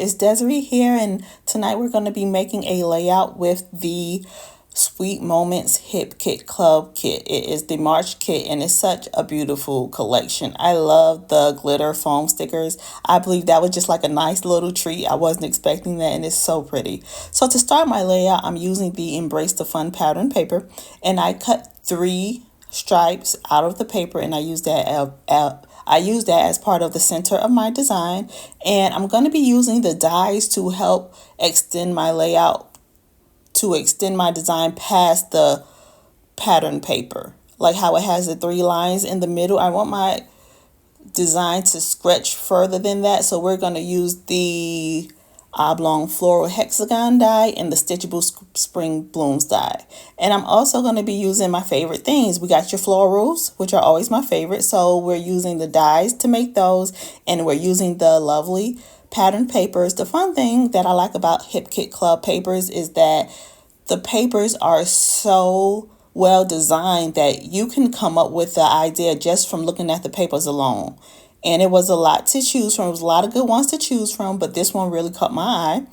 it's Desiree here, and tonight we're going to be making a layout with the Sweet Moments Hip Kit Club kit. It is the March kit, and it's such a beautiful collection. I love the glitter foam stickers. I believe that was just like a nice little treat. I wasn't expecting that, and it's so pretty. So to start my layout, I'm using the Embrace the Fun pattern paper, and I cut 3 stripes out of the paper, and I use that as part of the center of my design, and I'm going to be using the dies to help extend my layout, to extend my design past the pattern paper. Like how it has the 3 lines in the middle, I want my design to stretch further than that, so we're going to use the oblong floral hexagon die and the stitchable spring blooms die. And I'm also going to be using my favorite things. We got your florals, which are always my favorite, so we're using the dies to make those, and we're using the lovely pattern papers. The fun thing that I like about Hip Kit Club papers is that the papers are so well designed that you can come up with the idea just from looking at the papers alone. And it was a lot to choose from. It was a lot of good ones to choose from, but this one really caught my eye.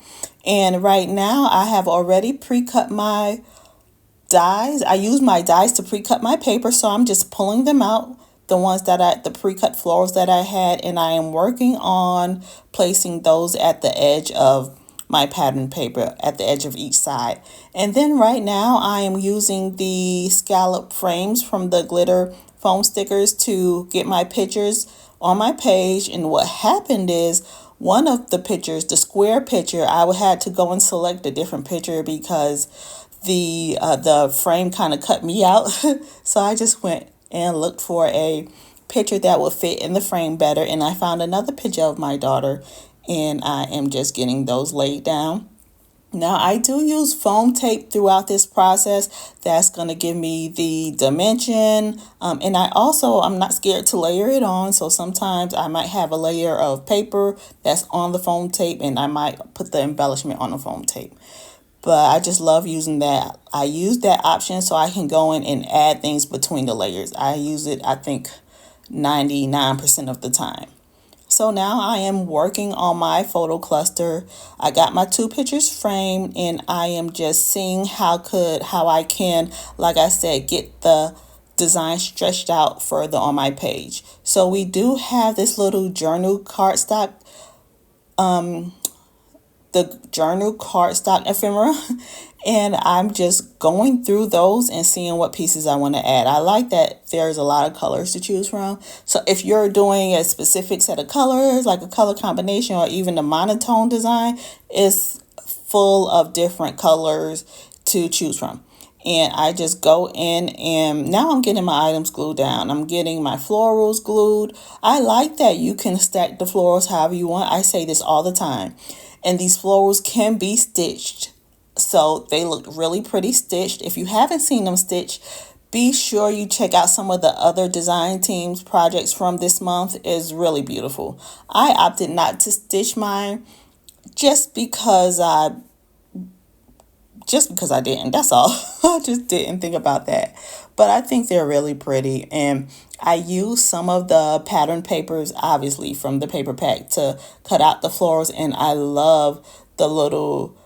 And right now I have already pre-cut my dies. I use my dies to pre-cut my paper, so I'm just pulling them out, the pre-cut florals that I had, and I am working on placing those at the edge of my pattern paper, at the edge of each side. And then right now I am using the scallop frames from the glitter foam stickers to get my pictures on my page. And what happened is, one of the pictures, the square picture, I had to go and select a different picture because the frame kind of cut me out. So I just went and looked for a picture that would fit in the frame better, and I found another picture of my daughter, and I am just getting those laid down. Now, I do use foam tape throughout this process. That's going to give me the dimension. And I'm not scared to layer it on. So sometimes I might have a layer of paper that's on the foam tape, and I might put the embellishment on the foam tape. But I just love using that. I use that option so I can go in and add things between the layers. I use it, I think, 99% of the time. So now I am working on my photo cluster. I got my 2 pictures framed, and I am just seeing how I can, like I said, get the design stretched out further on my page. So we do have this little journal cardstock, the journal cardstock ephemera, and I'm just going through those and seeing what pieces I want to add. I like that there's a lot of colors to choose from. So if you're doing a specific set of colors, like a color combination or even a monotone design, it's full of different colors to choose from. And I just go in, and now I'm getting my items glued down. I'm getting my florals glued. I like that you can stack the florals however you want. I say this all the time. And these florals can be stitched, so they look really pretty stitched. If you haven't seen them stitched, be sure you check out some of the other design teams projects from this month. It's really beautiful. I opted not to stitch mine just because I didn't. That's all. I just didn't think about that. But I think they're really pretty, and I use some of the pattern papers, obviously, from the paper pack to cut out the florals, and I love the little,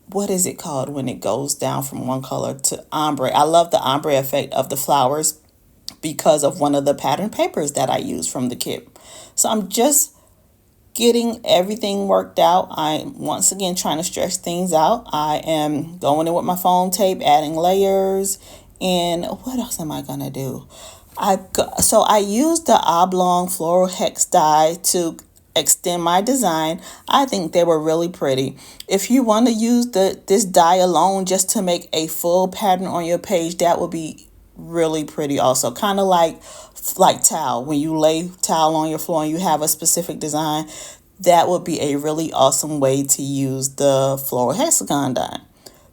what is it called when it goes down from one color to ombre? I love the ombre effect of the flowers because of one of the pattern papers that I use from the kit. So I'm just getting everything worked out. I'm once again trying to stretch things out. I am going in with my foam tape, adding layers, and what else am I gonna do? So I used the oblong floral hex die to extend my design. I think they were really pretty. If you want to use this die alone just to make a full pattern on your page, that would be really pretty also. Kind of like towel. When you lay towel on your floor and you have a specific design, that would be a really awesome way to use the floral hexagon die.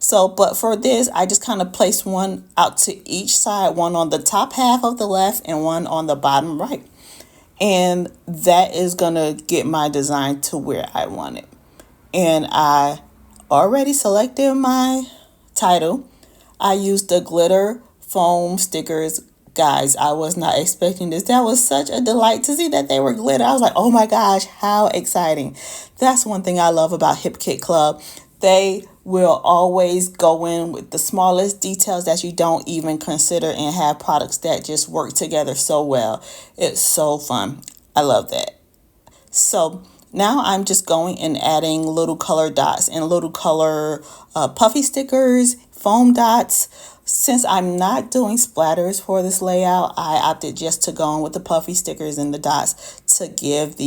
So, but for this, I just kind of placed one out to each side, one on the top half of the left and one on the bottom right. And that is going to get my design to where I want it. And I already selected my title. I used the glitter foam stickers Guys, I was not expecting this. That was such a delight to see that they were glitter. I was like, oh my gosh, how exciting. That's one thing I love about Hip Kit Club. They will always go in with the smallest details that you don't even consider and have products that just work together so well. It's so fun. I love that. So now I'm just going and adding little color dots and little color puffy stickers, foam dots. Since I'm not doing splatters for this layout, I opted just to go in with the puffy stickers and the dots to give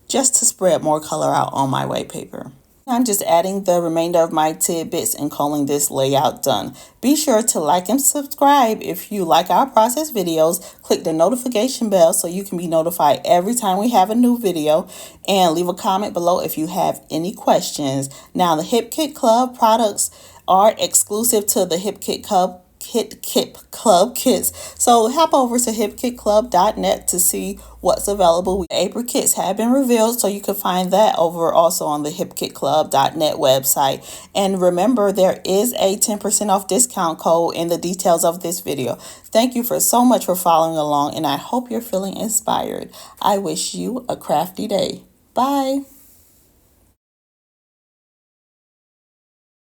just to spread more color out on my white paper. I'm just adding the remainder of my tidbits and calling this layout done. Be sure to like and subscribe if you like our process videos. Click the notification bell so you can be notified every time we have a new video. And leave a comment below if you have any questions. Now, the Hip Kit Club products are exclusive to the Hip Kit Club kits. So hop over to hipkitclub.net to see what's available. April kits have been revealed, so you can find that over also on the hipkitclub.net website. And remember, there is a 10% off discount code in the details of this video. Thank you for so much for following along, and I hope you're feeling inspired. I wish you a crafty day. Bye.